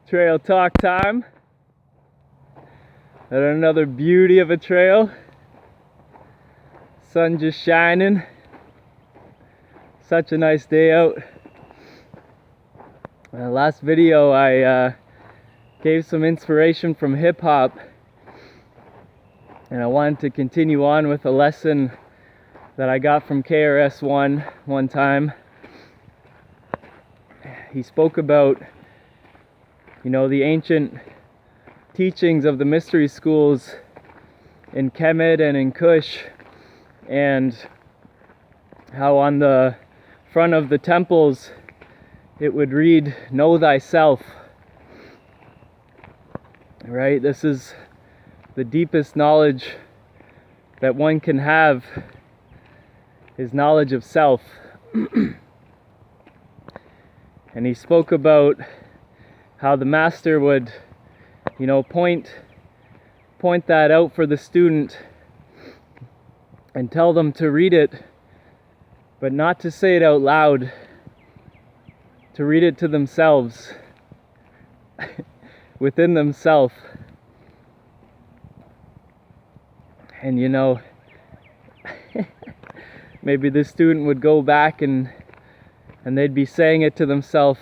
Trail talk time. At another beauty of a trail. Sun just shining. Such a nice day out. Last video I gave some inspiration from hip hop, and I wanted to continue on with a lesson that I got from KRS-One one time. He spoke about, the ancient teachings of the mystery schools in Kemet and in Kush, and how on the front of the temples it would read, "Know thyself." Right? This is the deepest knowledge that one can have, is knowledge of self. And he spoke about how the master would, point that out for the student and tell them to read it, but not to say it out loud, to read it to themselves, within themselves. And maybe the student would go back and they'd be saying it to themselves.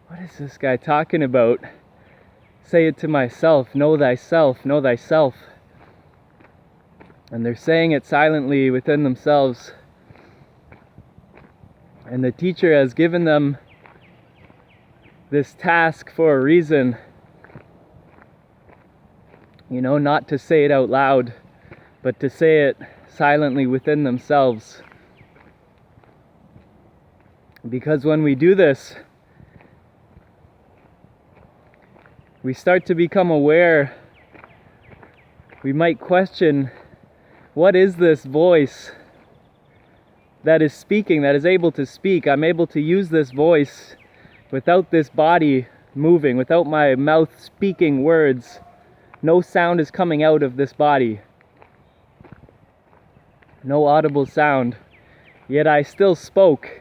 What is this guy talking about? Say it to myself. Know thyself. Know thyself. And they're saying it silently within themselves. And the teacher has given them this task for a reason. Not to say it out loud, but to say it silently within themselves. Because when we do this, we start to become aware. We might question, what is this voice that is speaking, that is able to speak? I'm able to use this voice without this body moving, without my mouth speaking words. No sound is coming out of this body. No audible sound. Yet I still spoke.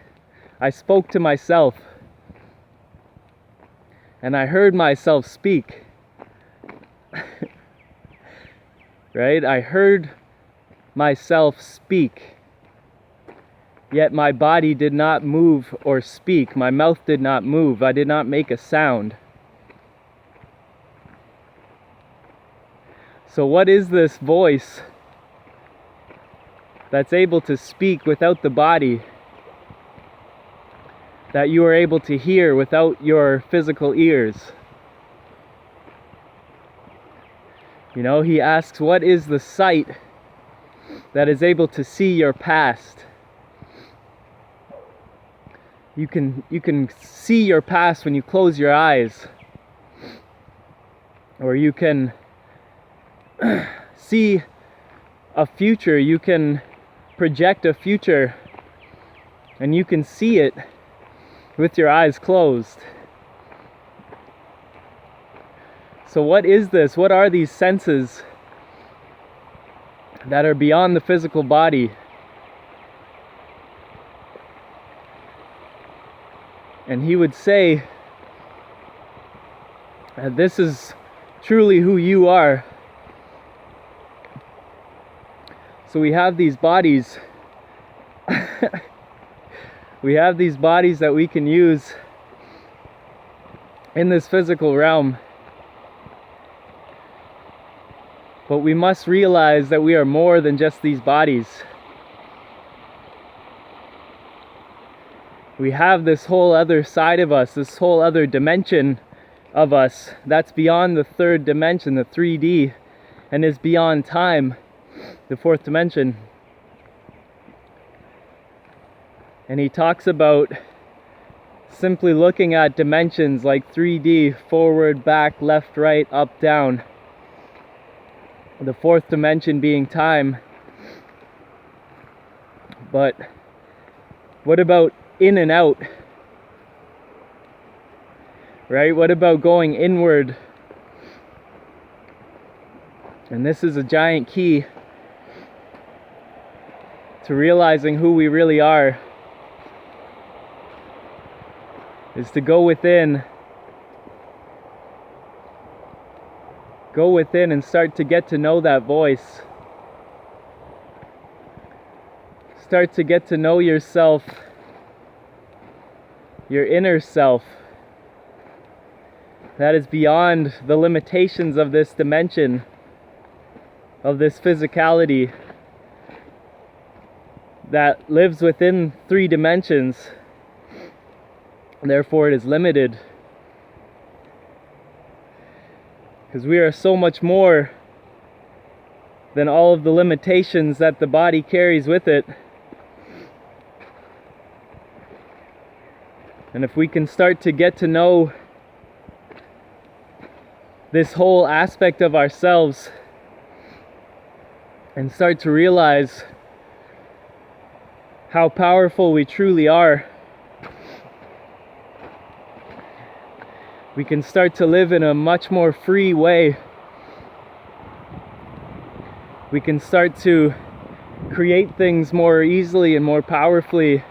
I spoke to myself. And I heard myself speak. Right? I heard myself speak. Yet my body did not move or speak. My mouth did not move. I did not make a sound. So what is this voice that's able to speak without the body, that you are able to hear without your physical ears? He asks, what is the sight that is able to see your past? You can see your past when you close your eyes. Or you can see a future. You can project a future, and you can see it with your eyes closed. So what is this? What are these senses that are beyond the physical body? And he would say that this is truly who you are. So we have these bodies. We have these bodies that we can use in this physical realm. But we must realize that we are more than just these bodies. We have this whole other side of us, this whole other dimension of us that's beyond the third dimension, the 3D, and is beyond time, the fourth dimension. And he talks about simply looking at dimensions like 3D, forward, back, left, right, up, down. The fourth dimension being time. But what about in and out? Right? What about going inward? And this is a giant key to realizing who we really are, is to go within go within and start to get to know that voice. Start to get to know yourself, your inner self, that is beyond the limitations of this dimension, of this physicality, that lives within 3 dimensions. Therefore, it is limited. Because we are so much more than all of the limitations that the body carries with it. And if we can start to get to know this whole aspect of ourselves and start to realize how powerful we truly are, we can start to live in a much more free way. We can start to create things more easily and more powerfully,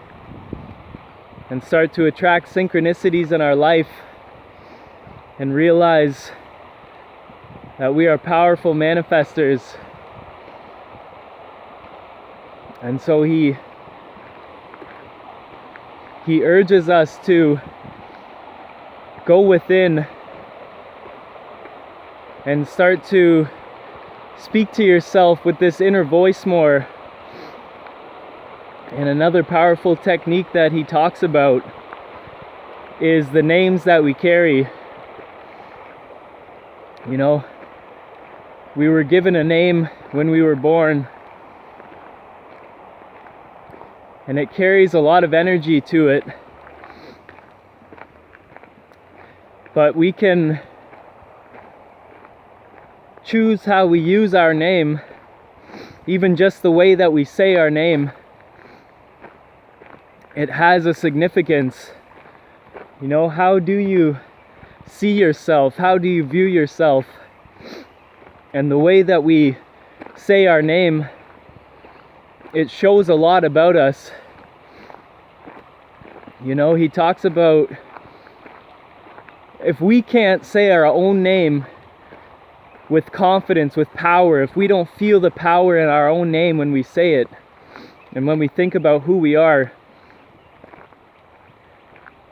and start to attract synchronicities in our life and realize that we are powerful manifestors. And so he urges us to go within and start to speak to yourself with this inner voice more. And another powerful technique that he talks about is the names that we carry. You know, we were given a name when we were born, and it carries a lot of energy to it. But we can choose how we use our name, even just the way that we say our name. It has a significance. You know, how do you see yourself? How do you view yourself? And the way that we say our name, it shows a lot about us. You know, he talks about if we can't say our own name with confidence, with power, if we don't feel the power in our own name when we say it, and when we think about who we are,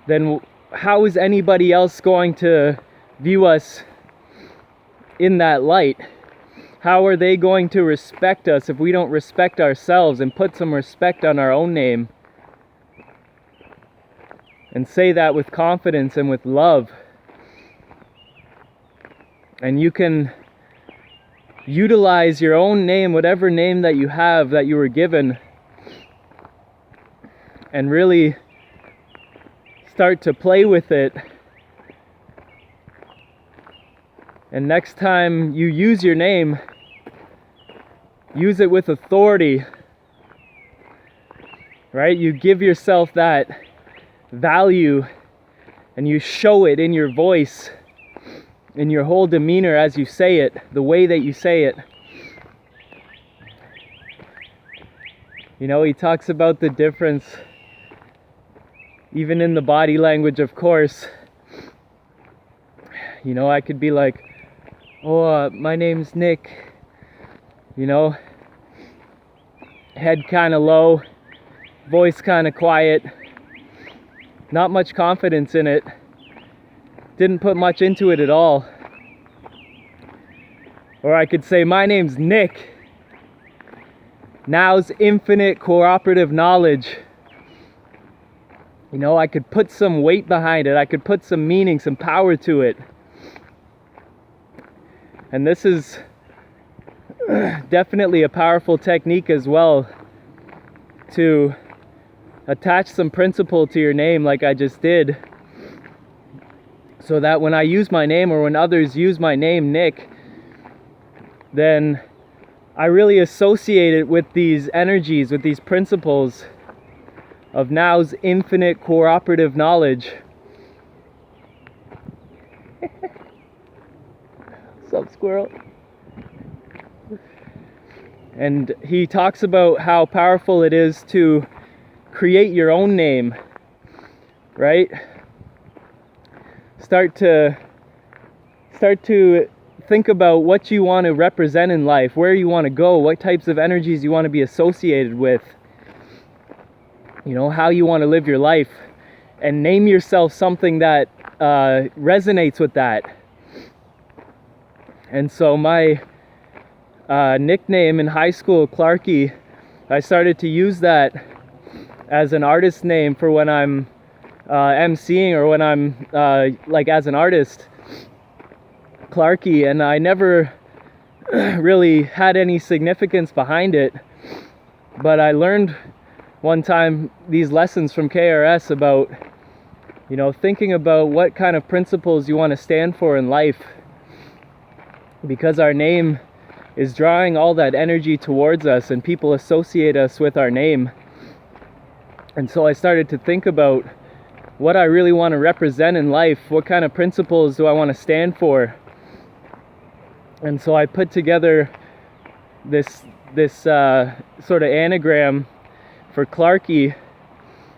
then how is anybody else going to view us in that light? How are they going to respect us if we don't respect ourselves and put some respect on our own name and say that with confidence and with love? And you can utilize your own name, whatever name that you have, that you were given, and really start to play with it. And next time you use your name, use it with authority, right? You give yourself that value and you show it in your voice, in your whole demeanor as you say it, the way that you say it. You know, he talks about the difference even in the body language, of course. You know, I could be like, oh, my name's Nick. You know, head kind of low, voice kind of quiet, not much confidence in it. Didn't put much into it at all. Or I could say, my name's Nick. Now's infinite cooperative knowledge. You know, I could put some weight behind it. I could put some meaning, some power to it. And this is definitely a powerful technique as well, to attach some principle to your name like I just did, so that when I use my name, or when others use my name, Nick, then I really associate it with these energies, with these principles of now's infinite cooperative knowledge. What's up, squirrel? And he talks about how powerful it is to create your own name, right? Start to think about what you want to represent in life, where you want to go, what types of energies you want to be associated with, how you want to live your life, and name yourself something that resonates with that. And so my nickname in high school, Clarky, I started to use that as an artist name for when I'm emceeing or when I'm as an artist, Clarky, and I never really had any significance behind it. But I learned one time these lessons from KRS about, thinking about what kind of principles you want to stand for in life, because our name is drawing all that energy towards us and people associate us with our name. And so I started to think about what I really want to represent in life, what kind of principles do I want to stand for. And so I put together this sort of anagram for Clarky,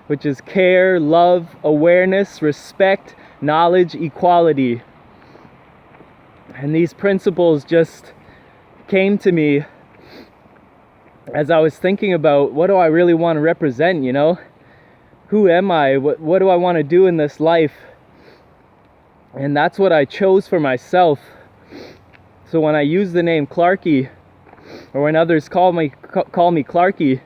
which is care, love, awareness, respect, knowledge, equality. And these principles just came to me as I was thinking about, what do I really want to represent, Who am I? What do I want to do in this life? And that's what I chose for myself. So when I use the name Clarky, or when others call me Clarky,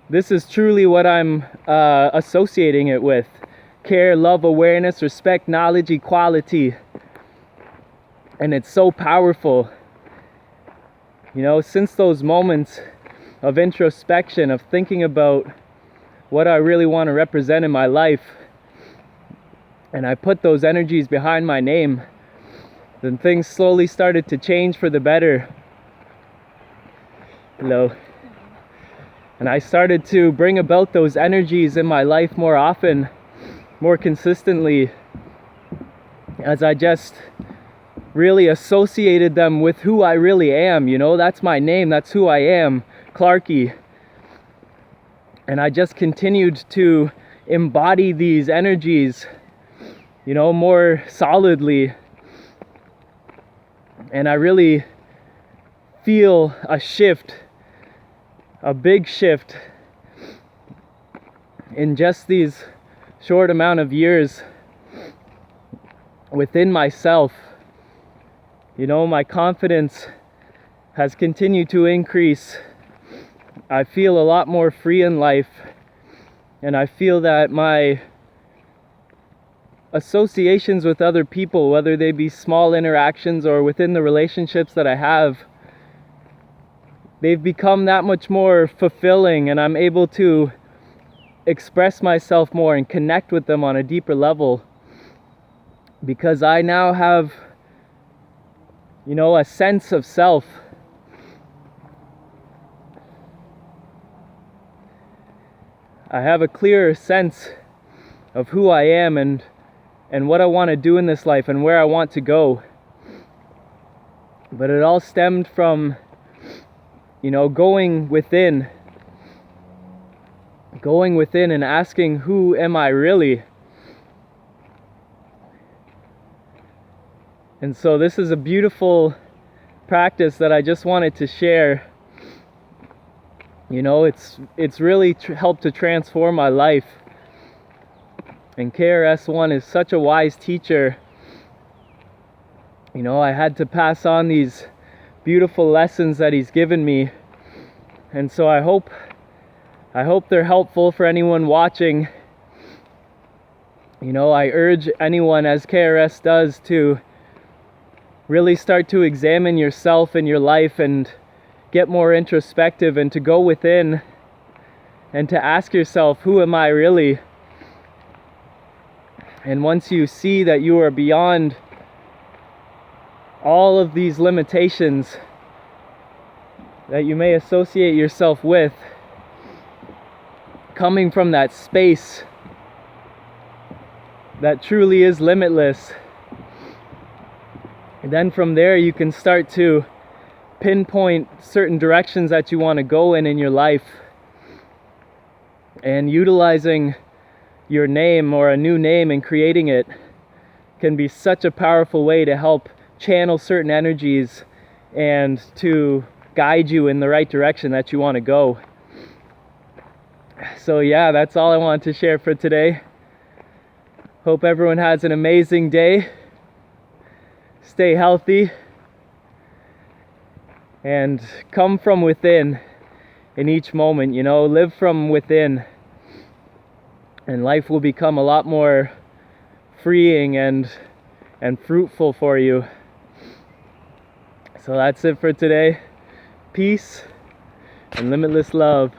this is truly what I'm associating it with. Care, love, awareness, respect, knowledge, equality. And it's so powerful. Since those moments of introspection, of thinking about what I really want to represent in my life, and I put those energies behind my name, then things slowly started to change for the better. Hello. And I started to bring about those energies in my life more often, more consistently, as I just really associated them with who I really am. That's my name, that's who I am, Clarky. And I just continued to embody these energies, more solidly. And I really feel a shift, a big shift in just these short amount of years within myself. My confidence has continued to increase. I feel a lot more free in life, and I feel that my associations with other people, whether they be small interactions or within the relationships that I have, they've become that much more fulfilling, and I'm able to express myself more and connect with them on a deeper level, because I now have a sense of self. I have a clearer sense of who I am and what I want to do in this life and where I want to go. But it all stemmed from, going within and asking, who am I really? And so this is a beautiful practice that I just wanted to share. It's really helped to transform my life. And KRS-One is such a wise teacher. I had to pass on these beautiful lessons that he's given me. And so I hope they're helpful for anyone watching. I urge anyone, as KRS does, to really start to examine yourself and your life and get more introspective, and to go within and to ask yourself, who am I really? And once you see that you are beyond all of these limitations that you may associate yourself with, coming from that space that truly is limitless, and then from there you can start to pinpoint certain directions that you want to go in your life. And utilizing your name or a new name and creating it can be such a powerful way to help channel certain energies and to guide you in the right direction that you want to go. So yeah, that's all I wanted to share for today. Hope everyone has an amazing day. Stay healthy and come from within in each moment, you know, live from within, and life will become a lot more freeing and fruitful for you. So that's it for today. Peace and limitless love.